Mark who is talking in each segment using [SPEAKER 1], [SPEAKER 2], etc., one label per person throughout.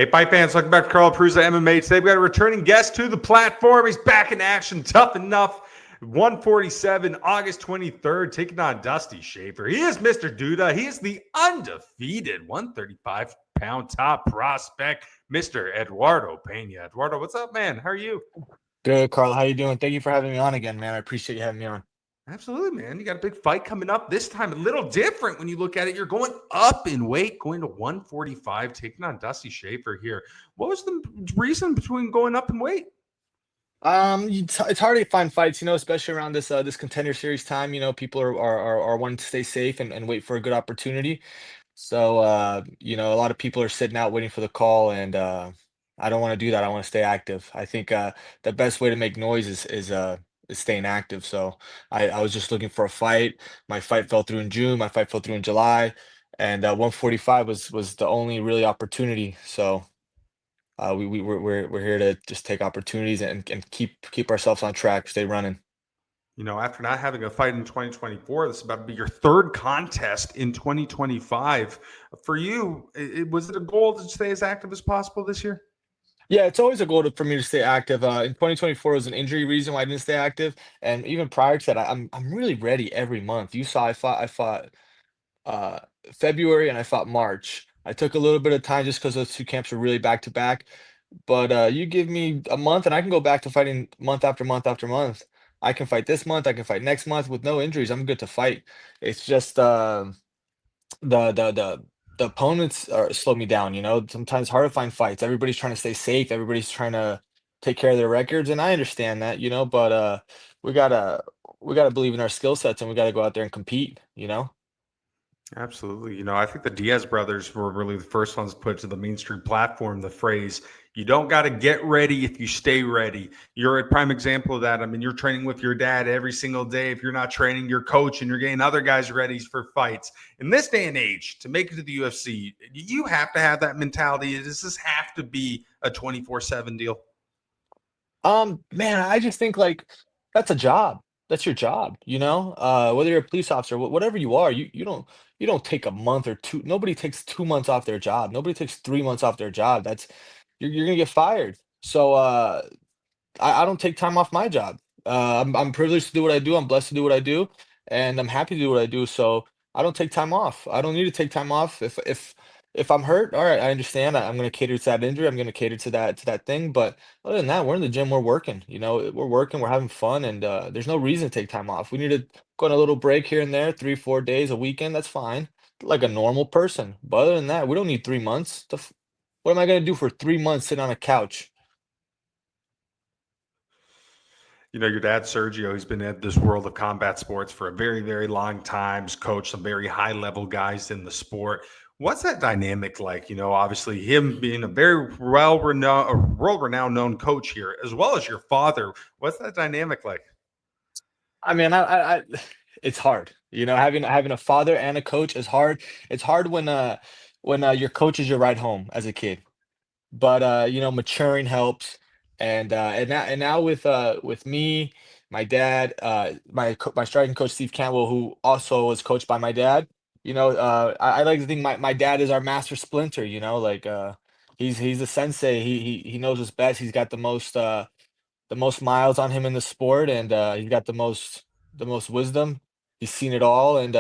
[SPEAKER 1] Hey, fight fans, welcome back to Carl Prusa MMA. Today we got a returning guest to the platform. He's back in action, Tuff-N-Uff, 147, August 23rd, taking on Dusty Shaffer. He is Mr. Duda. He is the undefeated 135-pound top prospect, Mr. Eduardo Penha. Eduardo, what's up, man? How are you?
[SPEAKER 2] Good, Carl. How you doing? Thank you for having me on again, man. I appreciate you having me on.
[SPEAKER 1] Absolutely, man. You got a big fight coming up. This time a little different when you look at it. You're going up in weight, going to 145, taking on Dusty Shaffer here. What was the reason between going up in weight?
[SPEAKER 2] It's hard to find fights, especially around this contender series time. People are wanting to stay safe and wait for a good opportunity. So, a lot of people are sitting out waiting for the call, and I don't want to do that. I want to stay active. I think the best way to make noise is staying active. So, I was just looking for a fight. My fight fell through in June. My fight fell through in July, and 145 was the only really opportunity. So. We're here to just take opportunities and keep ourselves on track, stay running.
[SPEAKER 1] After not having a fight in 2024, this is about to be your third contest in 2025. For you, was it a goal to stay as active as possible this year?
[SPEAKER 2] Yeah, it's always a goal for me to stay active. In 2024 was an injury reason why I didn't stay active, and even prior to that, I'm really ready every month. You saw I fought uh, February and I fought March. I took a little bit of time just because those two camps were really back to back. But you give me a month and I can go back to fighting month after month after month. I can fight this month, I can fight next month with no injuries. I'm good to fight. It's just the the the the opponents are slow me down, Sometimes hard to find fights. Everybody's trying to stay safe, everybody's trying to take care of their records, and I understand that, but we gotta we gotta believe in our skill sets and we gotta go out there and compete.
[SPEAKER 1] Absolutely. I think the Diaz brothers were really the first ones to put to the mainstream platform the phrase, you don't got to get ready if you stay ready. You're a prime example of that. I mean, you're training with your dad every single day. If you're not training, your coach and you're getting other guys ready for fights. In this day and age, to make it to the UFC, you have to have that mentality. Does this have to be a 24/7 deal?
[SPEAKER 2] Man, I just think like that's a job. That's your job, Whether you're a police officer, whatever you are, you don't take a month or two. Nobody takes 2 months off their job. Nobody takes 3 months off their job. You're gonna get fired. So I don't take time off my job. I'm privileged to do what I do. I'm blessed to do what I do, and I'm happy to do what I do. So I don't take time off. I don't need to take time off. If I'm hurt, all right, I understand. I'm going to cater to that injury. I'm going to cater to that thing. But other than that, we're in the gym. We're working. We're working. We're having fun, and there's no reason to take time off. We need to go on a little break here and there, 3, 4 days, a weekend. That's fine, like a normal person. But other than that, we don't need 3 months. What am I going to do for 3 months sitting on a couch?
[SPEAKER 1] Your dad, Sergio, he's been in this world of combat sports for a very, very long time. He's coached some very high level guys in the sport. What's that dynamic like? Obviously, him being a very world renowned known coach here, as well as your father. What's that dynamic like?
[SPEAKER 2] I mean, it's hard. Having a father and a coach is hard. It's hard when your coach is your ride home as a kid. But maturing helps, and now with me, my dad, my striking coach Steve Campbell, who also was coached by my dad. I like to think my dad is our master splinter. Like he's a sensei. He knows what's best. He's got the most miles on him in the sport, and he's got the most wisdom. He's seen it all, and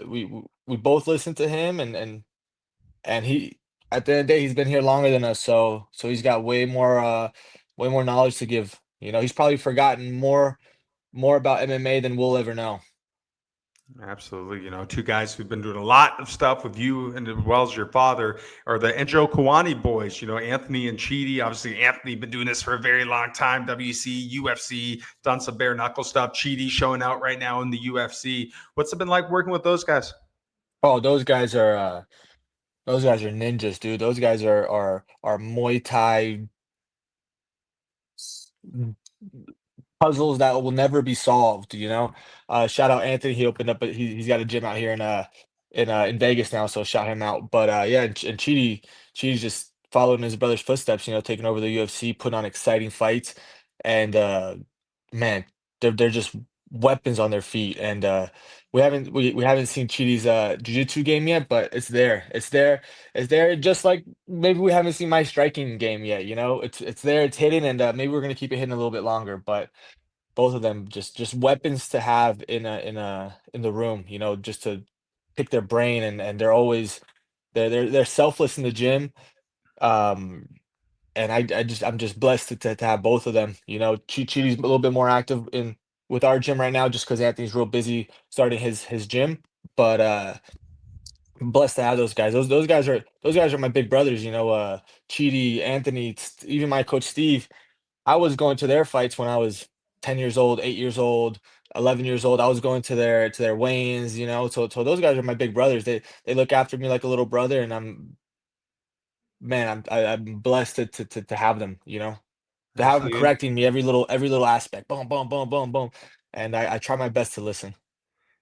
[SPEAKER 2] we both listen to him, and he at the end of the day, he's been here longer than us, so he's got way more knowledge to give. He's probably forgotten more about MMA than we'll ever know.
[SPEAKER 1] Absolutely. Two guys who've been doing a lot of stuff with you and as well as your father are the Enjo Kawani boys, Anthony and Chidi. Obviously, Anthony been doing this for a very long time. WC, UFC, done some bare knuckle stuff. Chidi showing out right now in the UFC. What's it been like working with those guys?
[SPEAKER 2] Oh, those guys are ninjas, dude. Those guys are Muay Thai puzzles that will never be solved. Shout out Anthony. He opened up, he's got a gym out here in Vegas now, so shout him out. But yeah, and Chidi's just following his brother's footsteps, taking over the UFC, putting on exciting fights, and man, they're just weapons on their feet, and we haven't seen Chidi's jiu-jitsu game yet, but it's there. It's there. Just like maybe we haven't seen my striking game yet. You know, it's there. It's hidden, and maybe we're gonna keep it hidden a little bit longer. But both of them just weapons to have in the room. You know, just to pick their brain, and they're always they're selfless in the gym. Um, and I'm just blessed to have both of them. You know, Chidi's a little bit more active in with our gym right now, just because Anthony's real busy starting his gym. But I'm blessed to have those guys. Those guys are my big brothers. You know, Chidi, Anthony, even my coach Steve. I was going to their fights when I was 10 years old, 8 years old. 11 years old, I was going to their weigh-ins, you know. So those guys are my big brothers. They look after me like a little brother, and I'm blessed to have them, you know. To have him
[SPEAKER 1] Absolutely.
[SPEAKER 2] correcting me every little aspect. Boom, boom, boom, boom, boom. And I try my best to listen.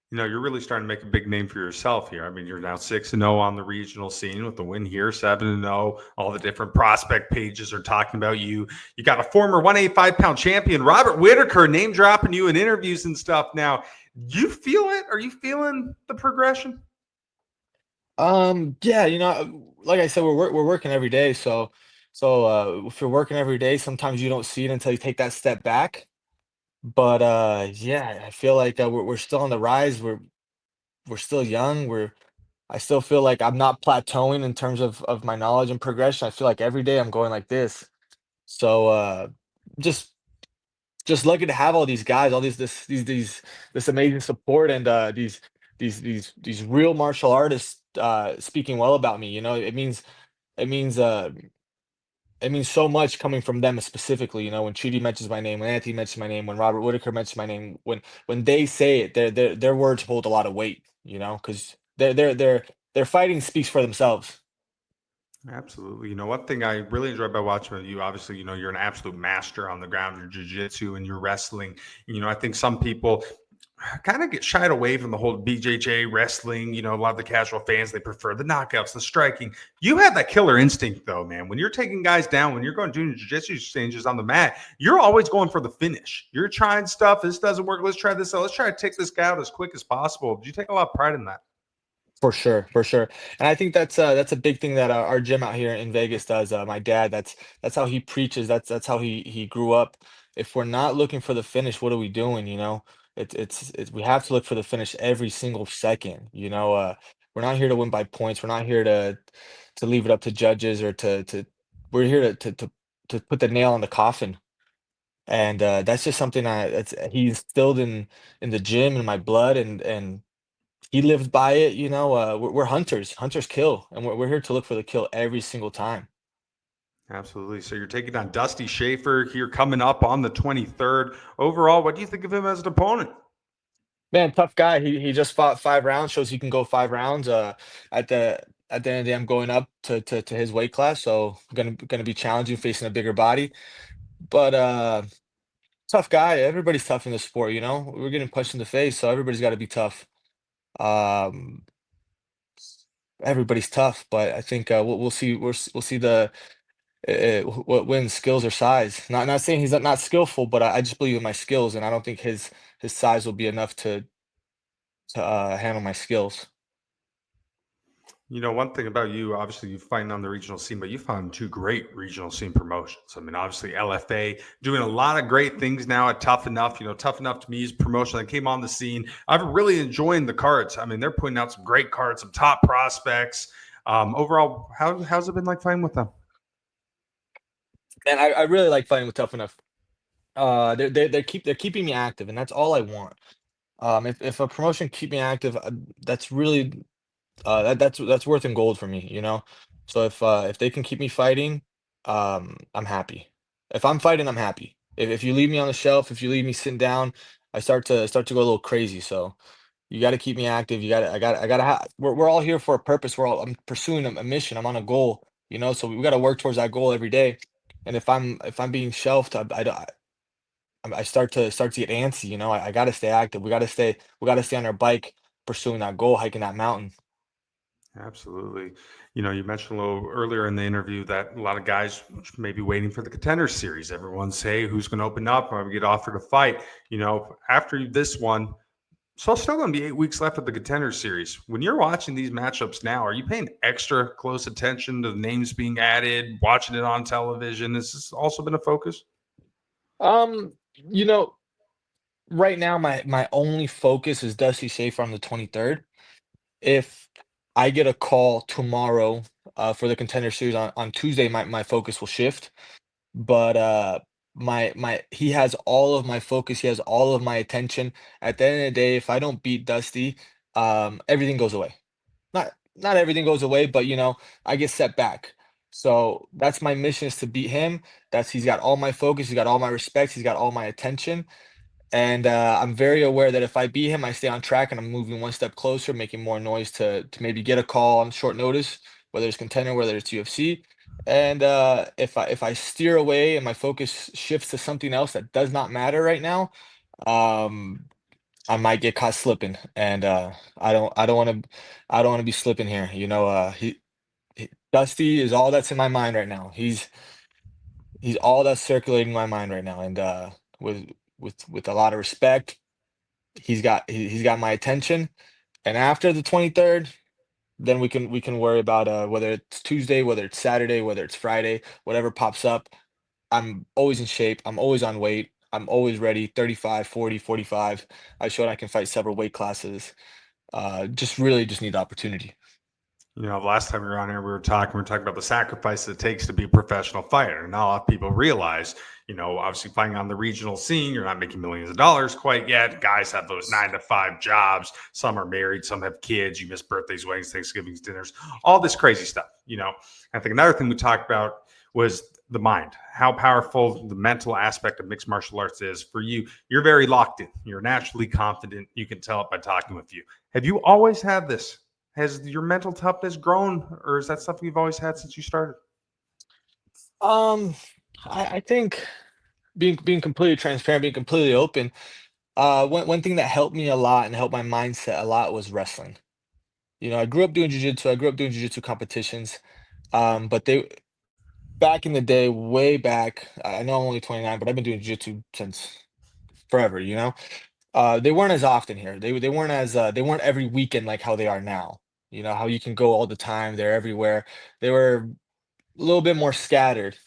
[SPEAKER 1] You're really starting to make a big name for yourself here. I mean, you're now 6-0 on the regional scene with the win here, 7-0. All the different prospect pages are talking about you. You got a former 185-pound champion, Robert Whitaker, name dropping you in interviews and stuff now. You feel it? Are you feeling the progression?
[SPEAKER 2] Yeah, you know, like I said, we're working every day. If you're working every day, sometimes you don't see it until you take that step back. But yeah, I feel like we're still on the rise. We're still young. I still feel like I'm not plateauing in terms of my knowledge and progression. I feel like every day I'm going like this. So just just lucky to have all these guys, all these this amazing support, and these real martial artists speaking well about me. You know, it means it means so much coming from them specifically. You know, when Chidi mentions my name, when Anthony mentions my name, when Robert Whitaker mentions my name, when they say it, their words hold a lot of weight. You know, because their fighting speaks for themselves.
[SPEAKER 1] Absolutely. One thing I really enjoy about watching you, obviously, you're an absolute master on the ground, your jiu-jitsu and your wrestling. I think some people kind of get shied away from the whole BJJ wrestling. A lot of the casual fans, they prefer the knockouts, the striking. You have that killer instinct, though, man. When you're taking guys down, when you're going doing jiu-jitsu exchanges on the mat, you're always going for the finish. You're trying stuff. This doesn't work. Let's try this out. Let's try to take this guy out as quick as possible. Do you take a lot of pride in that?
[SPEAKER 2] For sure, for sure. And I think that's a big thing that our gym out here in Vegas does. My dad, that's how he preaches. That's how he grew up. If we're not looking for the finish, what are we doing? You know, it's we have to look for the finish every single second. You know, we're not here to win by points. We're not here to leave it up to judges or to we're here to put the nail in the coffin. And that's just something that's he instilled in the gym in my blood, and he lives by it, you know. We're hunters. Hunters kill, and we're here to look for the kill every single time.
[SPEAKER 1] Absolutely. So you're taking on Dusty Shaffer here coming up on the 23rd. Overall, what do you think of him as an opponent?
[SPEAKER 2] Man, tough guy. He just fought 5 rounds. Shows he can go 5 rounds. At the at the end of the day, I'm going up to his weight class, so gonna be challenging, facing a bigger body. But tough guy. Everybody's tough in this sport, you know. We're getting punched in the face, so everybody's got to be tough. Um, everybody's tough, but I think we'll see. We'll see what wins, skills or size. Not saying he's not skillful, but I just believe in my skills, and I don't think his size will be enough to handle my skills.
[SPEAKER 1] One thing about you, obviously, you fighting on the regional scene, but you found two great regional scene promotions. I mean, obviously, LFA doing a lot of great things now at Tuff-N-Uff. Tuff-N-Uff to me is promotion that came on the scene. I've really enjoying the cards. I mean, they're putting out some great cards, some top prospects. Overall, how's it been like fighting with them?
[SPEAKER 2] And I really like fighting with Tough Enough. They're keeping me active, and that's all I want. If a promotion keep me active, that's really that's worth in gold for me, you know. So if they can keep me fighting, I'm happy. If I'm fighting, I'm happy. If you leave me on the shelf, if you leave me sitting down, I start to go a little crazy. So you got to keep me active. You got to I got to we're all here for a purpose. I'm pursuing a mission. I'm on a goal, you know. So we got to work towards that goal every day. And if I'm being shelved, I start to get antsy, you know. I got to stay active. We got to stay on our bike pursuing that goal, hiking that mountain.
[SPEAKER 1] Absolutely. You mentioned a little earlier in the interview that a lot of guys may be waiting for the contender series. Everyone say who's going to open up or get offered a fight. After this one, So it's still going to be 8 weeks left of the Contender Series. When you're watching these matchups now, are you paying extra close attention to the names being added, watching it on television? Has this also been a focus?
[SPEAKER 2] You know, right now my only focus is Dusty Shaffer on the 23rd. If I get a call tomorrow for the Contender Series on Tuesday, my focus will shift. But my he has all of my focus, he has all of my attention. At the end of the day, if I don't beat Dusty, everything goes away. Not everything goes away, but I get set back. So that's my mission, is to beat him. He's got all my focus, he's got all my respect, he's got all my attention. And I'm very aware that if I beat him, I stay on track and I'm moving one step closer, making more noise to maybe get a call on short notice, whether it's Contender, whether it's UFC. And if I steer away and my focus shifts to something else that does not matter right now, um, I might get caught slipping. And I don't want to be slipping here. Dusty is all that's in my mind right now. He's all that's circulating my mind right now. And with with a lot of respect, he's got my attention. And after the 23rd, then we can worry about whether it's Tuesday, whether it's Saturday, whether it's Friday, whatever pops up. I'm always in shape. I'm always on weight. I'm always ready. 35, 40, 45. I showed I can fight several weight classes. Just really just need the opportunity.
[SPEAKER 1] Last time we were on here, we were talking about the sacrifice it takes to be a professional fighter. And not a lot of people realize, obviously fighting on the regional scene, you're not making millions of dollars quite yet. Guys have those 9 to 5 jobs. Some are married, some have kids. You miss birthdays, weddings, Thanksgivings, dinners, all this crazy stuff. I think another thing we talked about was the mind, how powerful the mental aspect of mixed martial arts is for you. You're very locked in. You're naturally confident. You can tell it by talking with you. Have you always had this? Has your mental toughness grown, or is that something you've always had since you started?
[SPEAKER 2] Um, I think being completely transparent, being completely open. One thing that helped me a lot and helped my mindset a lot was wrestling. I grew up doing jujitsu. I grew up doing jujitsu competitions. But they back in the day, way back. I know I'm only 29, but I've been doing jujitsu since forever. They weren't as often here. They weren't every weekend like how they are now. How you can go all the time. They're everywhere. They were a little bit more scattered,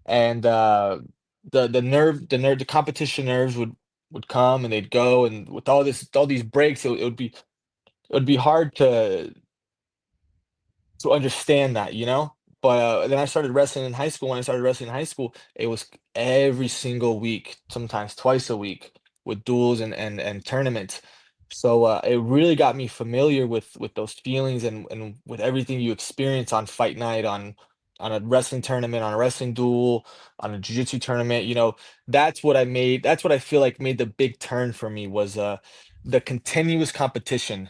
[SPEAKER 2] and the competition nerves would come and they'd go, and with all these breaks, it would be hard to understand that, But then I started wrestling in high school. When I started wrestling in high school, it was every single week, sometimes twice a week, with duels and tournaments. So it really got me familiar with those feelings and with everything you experience on fight night, on a wrestling tournament, on a wrestling duel, on a jiu-jitsu tournament. That's what I feel like made the big turn for me, was the continuous competition,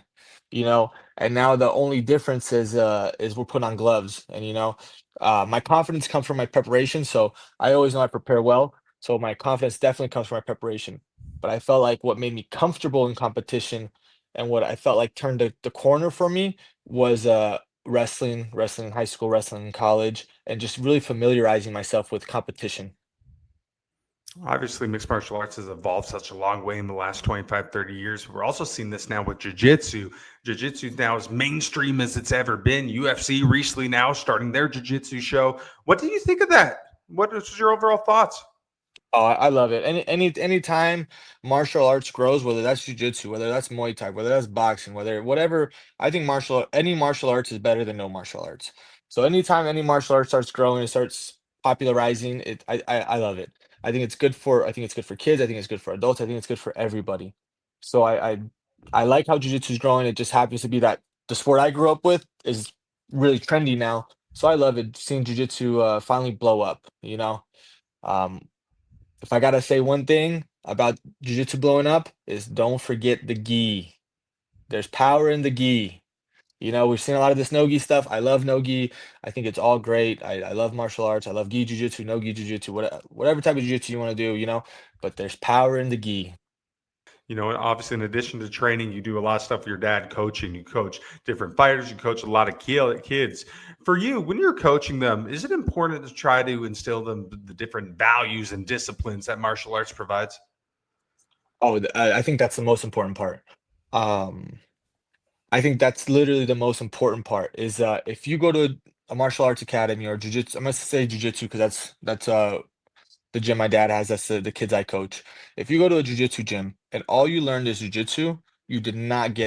[SPEAKER 2] you know and now the only difference is we're putting on gloves. And my confidence comes from my preparation, so I always know I prepare well, so my confidence definitely comes from my preparation. But I felt like what made me comfortable in competition, and what I felt like turned the corner for me, was wrestling in high school, wrestling in college, and just really familiarizing myself with competition.
[SPEAKER 1] Obviously, mixed martial arts has evolved such a long way in the last 25, 30 years. We're also seeing this now with jiu-jitsu. Jiu-jitsu now is mainstream as it's ever been. UFC recently now starting their jiu-jitsu show. What do you think of that? What is your overall thoughts?
[SPEAKER 2] Oh, I love it. Anytime martial arts grows, whether that's jujitsu, whether that's Muay Thai, whether that's boxing, whatever, I think any martial arts is better than no martial arts. So anytime any martial art starts growing, it starts popularizing it, I love it. I think it's good for kids, I think it's good for adults, I think it's good for everybody. So I like how jujitsu is growing. It just happens to be that the sport I grew up with is really trendy now. So I love it, seeing jujitsu finally blow up, Um, if I gotta say one thing about jiu-jitsu blowing up, is don't forget the gi. There's power in the gi. We've seen a lot of this no gi stuff. I love no gi. I think it's all great. I love martial arts. I love gi jiu-jitsu, no gi jiu-jitsu, whatever type of jiu-jitsu you want to do, but there's power in the gi.
[SPEAKER 1] Obviously, in addition to training, you do a lot of stuff with your dad coaching. You coach different fighters, you coach a lot of kids. For you, when you're coaching them, is it important to try to instill them the different values and disciplines that martial arts provides?
[SPEAKER 2] Oh, I think that's the most important part. Um, I think that's literally the most important part is if you go to a martial arts academy or jujitsu, I'm gonna say jujitsu because that's the gym my dad has. That's the kids I coach. If you go to a jujitsu gym and all you learned is jujitsu, you did not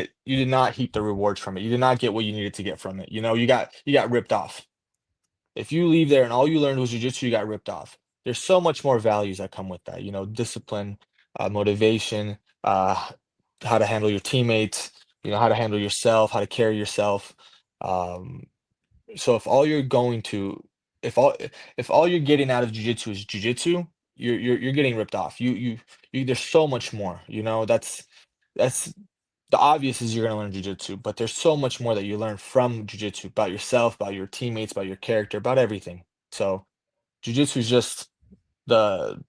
[SPEAKER 2] heap the rewards from it. You did not get what you needed to get from it. You know, you got ripped off. If you leave there and all you learned was jujitsu, you got ripped off. There's so much more values that come with that, you know, discipline, motivation, how to handle your teammates, you know, how to handle yourself, how to carry yourself. Um, so if all if all you're getting out of jujitsu is jujitsu, you're getting ripped off. You there's so much more, you know, that's the obvious is you're gonna learn jujitsu, but there's so much more that you learn from jujitsu about yourself, about your teammates, about your character, about everything. So jujitsu is just the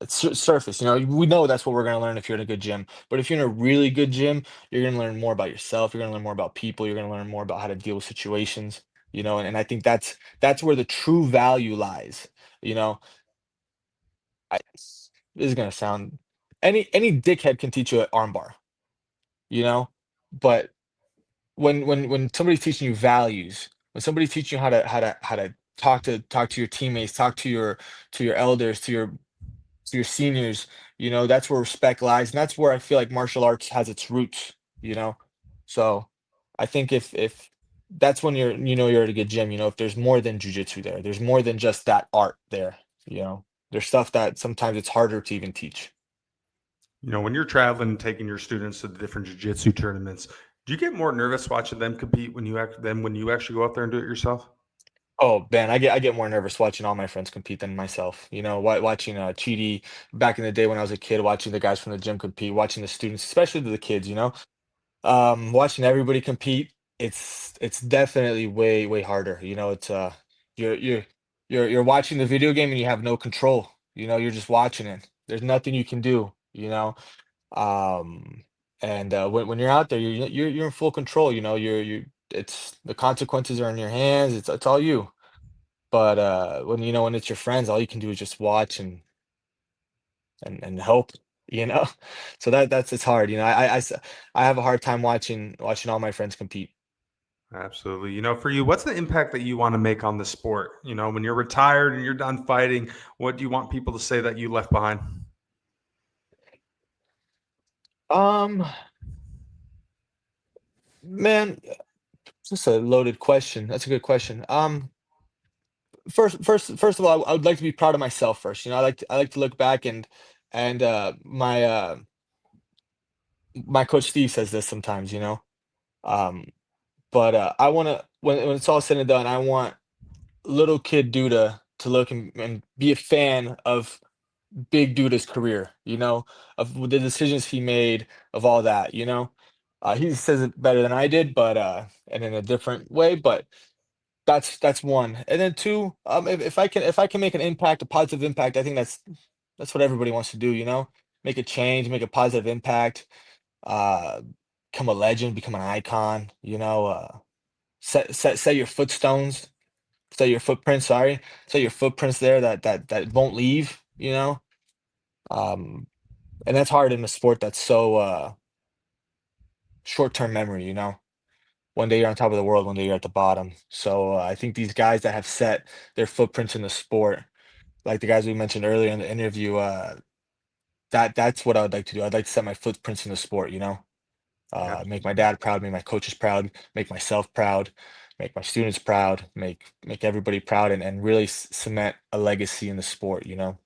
[SPEAKER 2] surface. You know, we know that's what we're gonna learn if you're in a good gym. But if you're in a really good gym, you're gonna learn more about yourself. You're gonna learn more about people. You're gonna learn more about how to deal with situations. You know, and I think that's where the true value lies. You know, this is gonna sound any dickhead can teach you an armbar. You know, but when somebody's teaching you values, when somebody's teaching you how to talk to your teammates, talk to your elders, to your seniors, you know, that's where respect lies, and that's where I feel like martial arts has its roots, you know? So, I think if that's when you know you're at a good gym, you know, if there's more than jujitsu there, there's more than just that art there, you know? There's stuff that sometimes it's harder to even teach.
[SPEAKER 1] You know, when you're traveling, taking your students to the different jiu-jitsu tournaments, do you get more nervous watching them compete when you actually go out there and do it yourself?
[SPEAKER 2] Oh, man, I get more nervous watching all my friends compete than myself. You know, watching Chidi back in the day when I was a kid, watching the guys from the gym compete, watching the students, especially the kids, you know. Watching everybody compete, it's definitely way harder. You know, it's you're you're you're watching the video game and you have no control. You know, you're just watching it. There's nothing you can do, you know. Um, and when you're out there, you're in full control, you know, you it's the consequences are in your hands. It's all you. But, when, you know, when it's your friends, all you can do is just watch and hope, you know? So that's it's hard, you know? I have a hard time watching all my friends compete.
[SPEAKER 1] Absolutely. You know, for you, what's the impact that you want to make on the sport? You know, when you're retired and you're done fighting, what do you want people to say that you left behind?
[SPEAKER 2] Um, man, that's a loaded question. That's a good question. First of all, I would like to be proud of myself first, you know? I like to look back and, my coach Steve says this sometimes, you know? Um, but, I wanna when it's all said and done, I want little kid Duda to look and be a fan of big Duda's career, you know, of the decisions he made, of all that, you know. He says it better than I did, but and in a different way, but that's one. And then two, if I can make an impact, a positive impact, I think that's what everybody wants to do, you know, make a change, make a positive impact, uh, become a legend, become an icon, you know, set your footstones, set your footprints, sorry, set your footprints there that won't leave, you know? Um, and that's hard in a sport that's so, short-term memory, you know? One day you're on top of the world, one day you're at the bottom. So, I think these guys that have set their footprints in the sport, like the guys we mentioned earlier in the interview, that's what I would like to do. I'd like to set my footprints in the sport, you know? Make my
[SPEAKER 1] Absolutely.
[SPEAKER 2] dad proud, make my coaches proud, make myself proud, make my students proud, make everybody proud, and really cement a legacy in the sport, you know?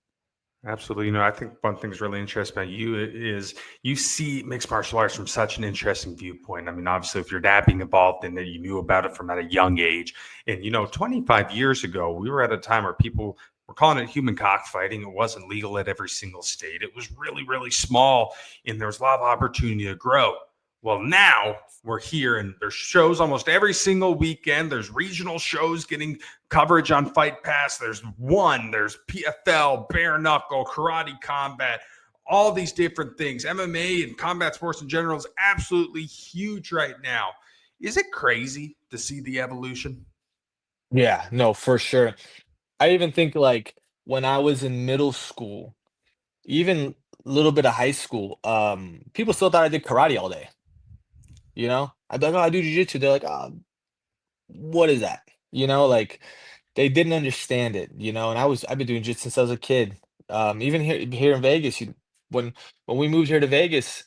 [SPEAKER 1] Absolutely. You know, I think one thing's really interesting about you is you see mixed martial arts from such an interesting viewpoint. I mean, obviously, if your dad being involved in it, you knew about it from at a young age. And, you know, 25 years ago, we were at a time where people were calling it human cockfighting. It wasn't legal at every single state. It was really small, and there was a lot of opportunity to grow. Well, now we're here, and there's shows almost every single weekend. There's regional shows getting coverage on Fight Pass. There's PFL, bare knuckle, karate combat, all these different things. MMA and combat sports in general is absolutely huge right now. Is it crazy to see the evolution?
[SPEAKER 2] Yeah, no, for sure. I even think, like, when I was in middle school, even a little bit of high school, people still thought I did karate all day. you know? I'd be like, "Oh, I do jujitsu." They're like, "Oh, what is that?" You know, like they didn't understand it, you know, and I've been doing jiu since I was a kid. Even here in Vegas, when when we moved here to Vegas,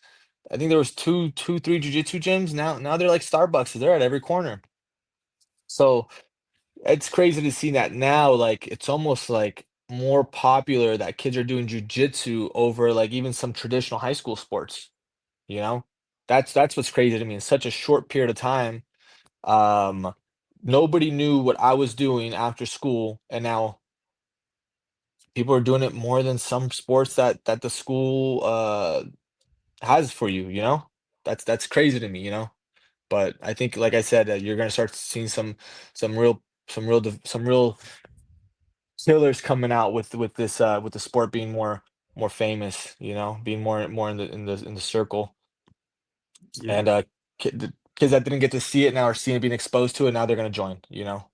[SPEAKER 2] I think there was 3 jujitsu gyms. Now they're like Starbucks. They're at every corner. So it's crazy to see that now. Like it's almost like more popular that kids are doing jujitsu over like even some traditional high school sports. You know, that's what's crazy to me. In such a short period of time, um, nobody knew what I was doing after school, and now people are doing it more than some sports that the school, has for you, you know? That's crazy to me, you know? But I think, like I said, you're gonna start seeing some real killers coming out with this, with the sport being more famous, you know, being more in the circle,
[SPEAKER 1] Yeah.
[SPEAKER 2] and, the kids that didn't get to see it now are seeing it, being exposed to it, now they're gonna join, you know?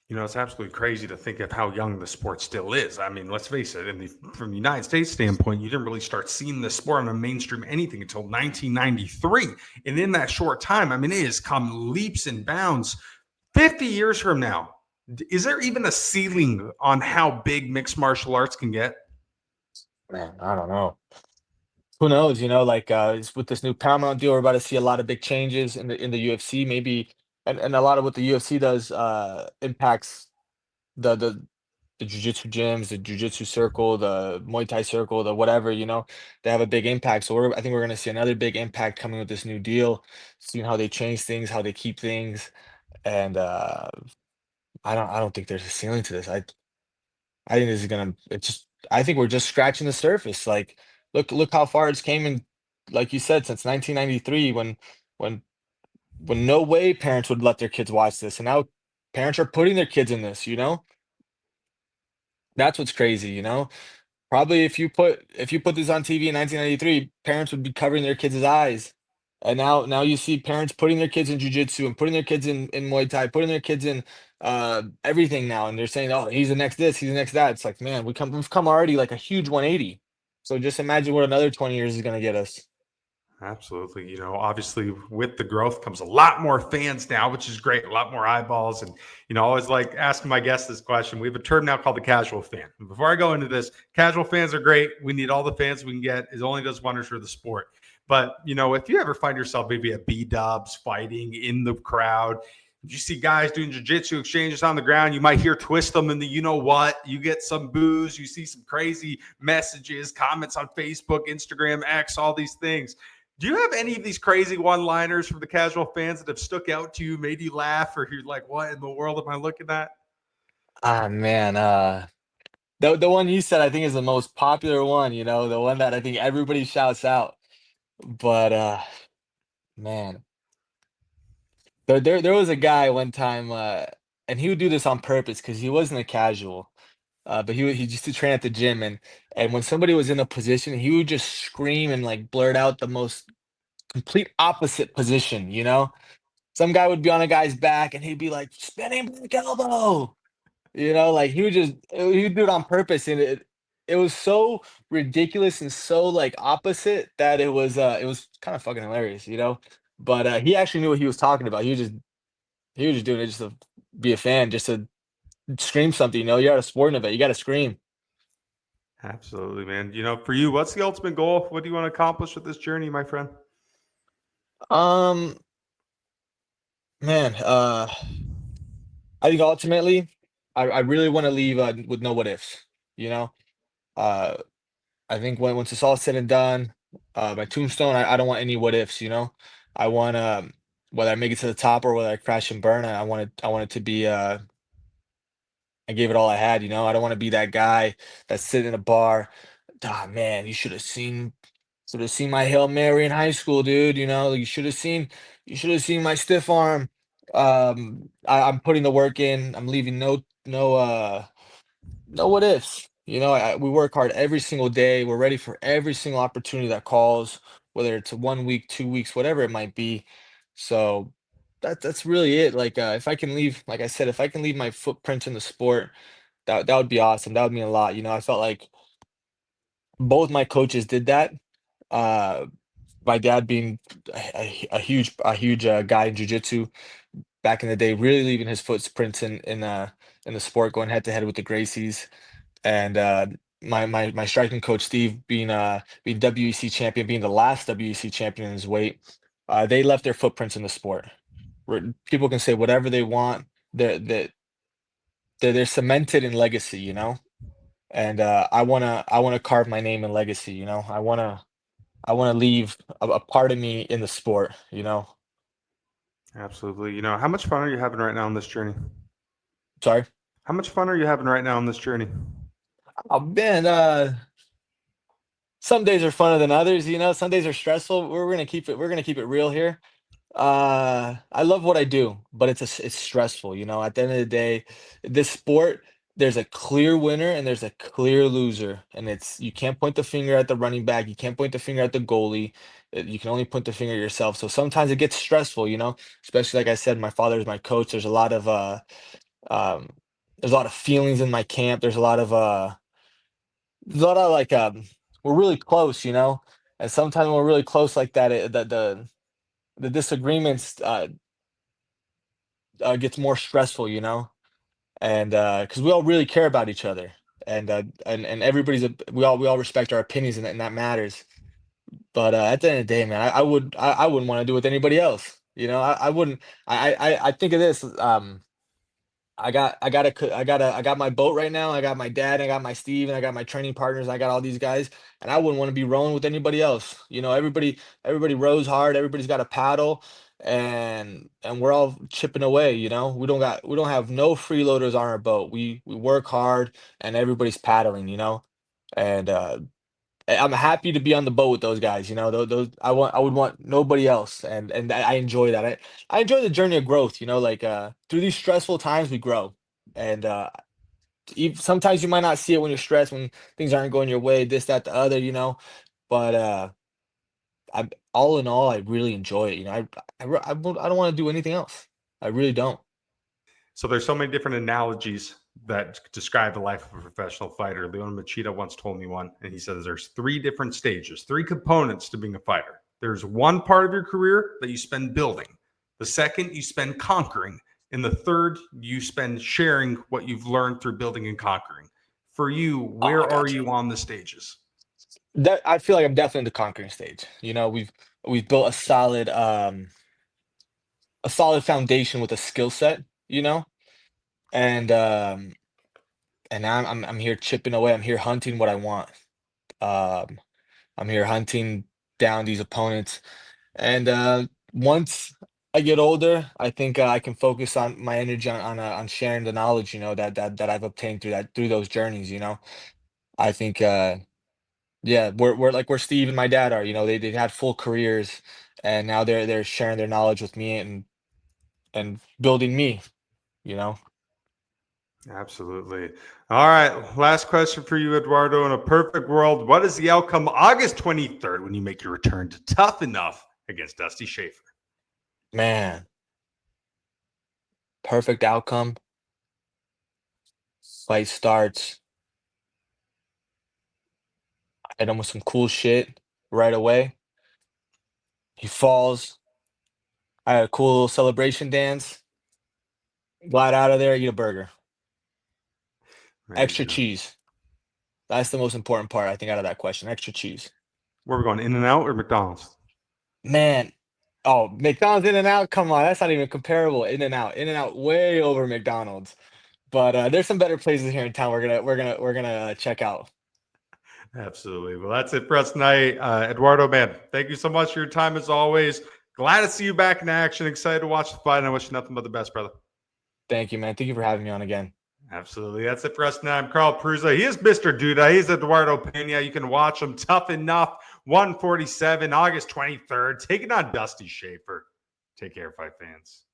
[SPEAKER 1] You know, it's absolutely crazy to think of how young the sport still is. I mean, let's face it, from the United States standpoint, you didn't really start seeing the sport on a mainstream anything until 1993. And in that short time, I mean, it has come leaps and bounds. 50 years from now, is there even a ceiling on how big mixed martial arts can get?
[SPEAKER 2] Man, I don't know. Who knows, you know, like, s with this new Paramount deal, we're about to see a lot of big changes in the UFC, maybe, and a lot of what the UFC does, impacts the the the jiu-jitsu gyms, the jiu-jitsu circle, the Muay Thai circle, the whatever, you know, they have a big impact. So I think we're gonna see another big impact coming with this new deal, seeing how they change things, how they keep things, and, I don't think there's a ceiling to this. I think this is gonna it's just I think we're just scratching the surface. Like, look how far it's came in, like you said, since 1993 when when no way parents would let their kids watch this, and now parents are putting their kids in this, you know? That's what's crazy, you know? Probably if you put this on TV in 1993, parents would be covering their kids' eyes. And now you see parents putting their kids in jujitsu and putting their kids in Muay Thai, putting their kids in everything now, and they're saying, "Oh, he's the next this, he's the next that." It's like, man, we've come already like a huge 180. So just imagine what another 20 years is gonna get us.
[SPEAKER 1] Absolutely. You know, obviously with the growth comes a lot more fans now, which is great, a lot more eyeballs. And, you know, I always like asking my guests this question. We have a term now called the casual fan. And before I go into this, casual fans are great. We need all the fans we can get. It only does wonders for the sport. But, you know, if you ever find yourself maybe at B-dubs fighting in the crowd, you see guys doing jiu-jitsu exchanges on the ground, you might hear twist them in the you know what, you get some boos, you see some crazy messages, comments on Facebook, Instagram, X, all these things. Do you have any of these crazy one-liners from the casual fans that have stuck out to you, made you laugh, or you're like, "What in the world am I looking at?"
[SPEAKER 2] Ah man, the one you said I think is the most popular one, you know, the one that I think everybody shouts out. But man, there was a guy one time, and he would do this on purpose because he wasn't a casual, but he used to train at the gym, and when somebody was in a position, he would just scream and like blurt out the most complete opposite position, you know? Some guy would be on a guy's back and he'd be like, spinning back elbow, you know, like he would do it on purpose, and it was so ridiculous and so like opposite that it was kind of fucking hilarious, you know? But he actually knew what he was talking about. He was just doing it just to be a fan, just to scream something, you know? You're at a sporting event, you gotta scream.
[SPEAKER 1] Absolutely, man. You know, for you, what's the ultimate goal? What do you want to accomplish with this journey, my friend?
[SPEAKER 2] Um, man, I think ultimately, I really wanna leave, with no what ifs, you know? Uh, I think once it's all said and done, my tombstone, I don't want any what ifs, you know? I want, whether I make it to the top or whether I crash and burn, I want it to be, I gave it all I had, you know? I don't wanna be that guy that's sitting in a bar, "Ah, man, should have seen my Hail Mary in high school, dude, you know? You should have seen my stiff arm." I'm putting the work in. I'm leaving no what ifs. You know, we work hard every single day. We're ready for every single opportunity that calls, whether it's a 1 week, 2 weeks, whatever it might be. So that's really it. Like, if I can leave, like I said, if I can leave my footprint in the sport, that would be awesome. That would mean a lot. You know, I felt like both my coaches did that. Uh, My dad being a huge guy in jiu-jitsu back in the day, really leaving his footprints in the sport, going head to head with the Gracies, and my striking coach Steve being WEC champion, being the last WEC champion in his weight. They left their footprints in the sport. People can say whatever they want. They're cemented in legacy, and I wanna carve my name in legacy. I wanna leave a part of me in the sport.
[SPEAKER 1] Absolutely. How much fun are you having right now on this journey?
[SPEAKER 2] Sorry.
[SPEAKER 1] How much fun are you having right now on this journey?
[SPEAKER 2] Oh man, some days are funner than others. Some days are stressful. We're gonna keep it real here. I love what I do, but it's stressful. At the end of the day, this sport, there's a clear winner and there's a clear loser, and you can't point the finger at the running back, you can't point the finger at the goalie. You can only point the finger at yourself. So sometimes it gets stressful. Especially like I said, my father is my coach. Um, there's a lot of feelings in my camp. There's a lot of like we're really close, and sometimes when we're really close like that, the disagreements gets more stressful, and because we all really care about each other, and we all respect our opinions, and that matters. But at the end of the day, man, I wouldn't want to do it with anybody else. I wouldn't. I think of this. I got my boat right now. I got my dad, I got my Steve, and I got my training partners. I got all these guys, and I wouldn't want to be rowing with anybody else. Everybody rows hard. Everybody's got a paddle, and we're all chipping away. We don't have no freeloaders on our boat. We work hard, and everybody's paddling. And I'm happy to be on the boat with those guys. Those I would want nobody else, and I enjoy that. I enjoy the journey of growth. Like through these stressful times we grow, and sometimes you might not see it when you're stressed, when things aren't going your way, this, that, the other. But I all in all, I really enjoy it. I don't want to do anything else. I really don't.
[SPEAKER 1] So there's so many different analogies that describe the life of a professional fighter. Leon Machida once told me one, and he says there's three different stages, three components to being a fighter. There's one part of your career that you spend building. The second, you spend conquering. And the third, you spend sharing what you've learned through building and conquering. For you,
[SPEAKER 2] Oh,
[SPEAKER 1] where
[SPEAKER 2] I
[SPEAKER 1] are
[SPEAKER 2] got you.
[SPEAKER 1] you on the stages?
[SPEAKER 2] I feel like I'm definitely in the conquering stage. We've built a solid foundation with a skill set, and now I'm here chipping away. I'm here hunting what I want. Um, I'm here hunting down these opponents, and once I get older, I think I can focus on my energy on sharing the knowledge, that I've obtained through those journeys. I think yeah, we're like where Steve and my dad are. They had full careers, and now they're sharing their knowledge with me and building me. You know.
[SPEAKER 1] Absolutely. All right. Last question for you, Eduardo. In a perfect world, what is the outcome August 23rd when you make your return to Tuff-N-Uff against Dusty Shaffer?
[SPEAKER 2] Man, perfect outcome. Fight starts. I hit him with some cool shit right away. He falls. I had a cool little celebration dance. Glide out of there, eat a burger.
[SPEAKER 1] There you
[SPEAKER 2] Extra
[SPEAKER 1] go.
[SPEAKER 2] cheese. That's the most important part, I think, out of that question. Extra cheese.
[SPEAKER 1] Where are we going? In-N-Out or McDonald's?
[SPEAKER 2] Man, oh, McDonald's In and Out. Come on, that's not even comparable. In and Out. In and Out way over McDonald's. But there's some better places here in town we're gonna check out.
[SPEAKER 1] Absolutely. Well, that's it for us tonight. Eduardo, man, thank you so much for your time as always. Glad to see you back in action. Excited to watch the fight, and I wish you nothing but the best, brother.
[SPEAKER 2] Thank you, man. Thank you for having me on again.
[SPEAKER 1] Absolutely. That's it for us now. I'm Carl Prusa. He is Mr. Duda. He's Eduardo Penha. You can watch him Tuff-N-Uff 147, August 23rd, taking on Dusty Shaffer. Take care, fight fans.